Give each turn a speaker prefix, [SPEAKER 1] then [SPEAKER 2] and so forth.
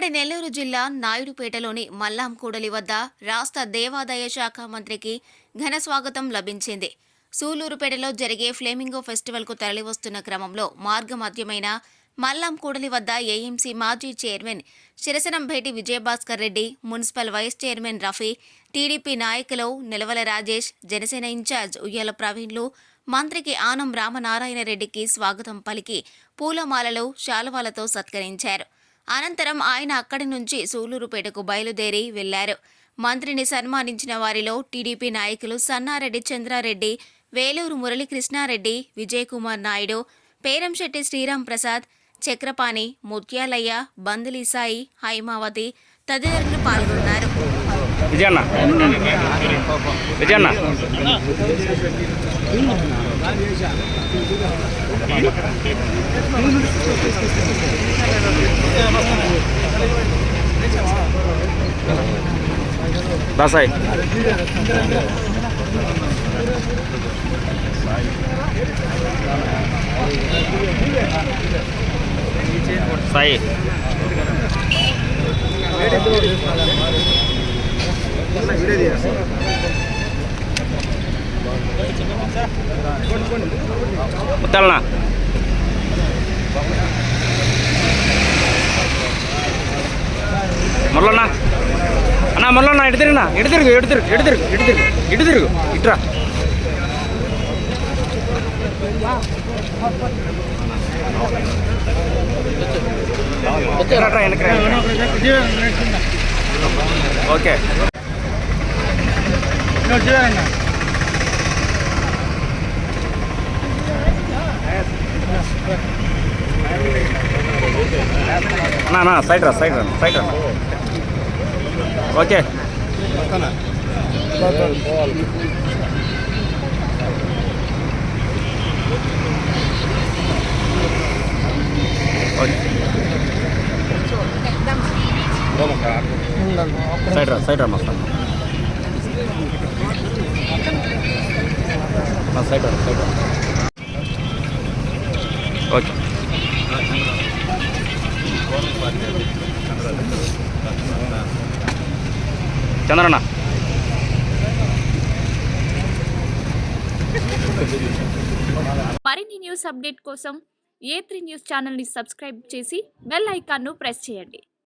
[SPEAKER 1] ఉమ్మడి నెల్లూరు జిల్లా నాయుడుపేటలోని మల్లాం కూడలి వద్ద రాష్ట్ర దేవాదాయ శాఖ మంత్రికి ఘన స్వాగతం లభించింది. సూలూరుపేటలో జరిగే ఫ్లేమింగో ఫెస్టివల్కు తరలివస్తున్న క్రమంలో మార్గమధ్యమైన మల్లాం కూడలి వద్ద ఏఎంసీ మాజీ chairman Sirasanambheti Vijayabhaskar Reddy, municipal vice chairman Rafi, TDP నాయకులు నిలవల రాజేష్, జనసేన ఇన్ఛార్జ్ ఉయ్యాల ప్రవీణ్లు మంత్రికి ఆనం రామనారాయణ రెడ్డికి స్వాగతం పలికి పూలమాలలు, శాలువాలతో సత్కరించారు. అనంతరం ఆయన అక్కడి నుంచి సూలూరుపేటకు బయలుదేరి వెళ్లారు. మంత్రిని సన్మానించిన వారిలో టీడీపీ నాయకులు సన్నారెడ్డి చంద్రారెడ్డి, వేలూరు మురళీకృష్ణారెడ్డి, విజయకుమార్ నాయుడు, పేరంశెట్టి శ్రీరామ్ ప్రసాద్, చక్రపాణి, ముత్యాలయ్య, బందులి సాయి, హైమావతి తదితరులు పాల్గొన్నారు.
[SPEAKER 2] సాయి సాయి ముత్తాలనా మురళన్నా అన్నా మురళన్నా ఎటు తిరిగినా ఎటు తిరుగు ఇట్రా ఓకే అన్నా సైడ్ రా ఓకే సైడ్ రా మస్తా సైడ్ రా ఓకే చంద్రన్న
[SPEAKER 3] మరిన్ని న్యూస్ అప్డేట్ కోసం A3 న్యూస్ ఛానల్ని సబ్స్క్రైబ్ చేసి బెల్ ఐకాన్ను ప్రెస్ చేయండి.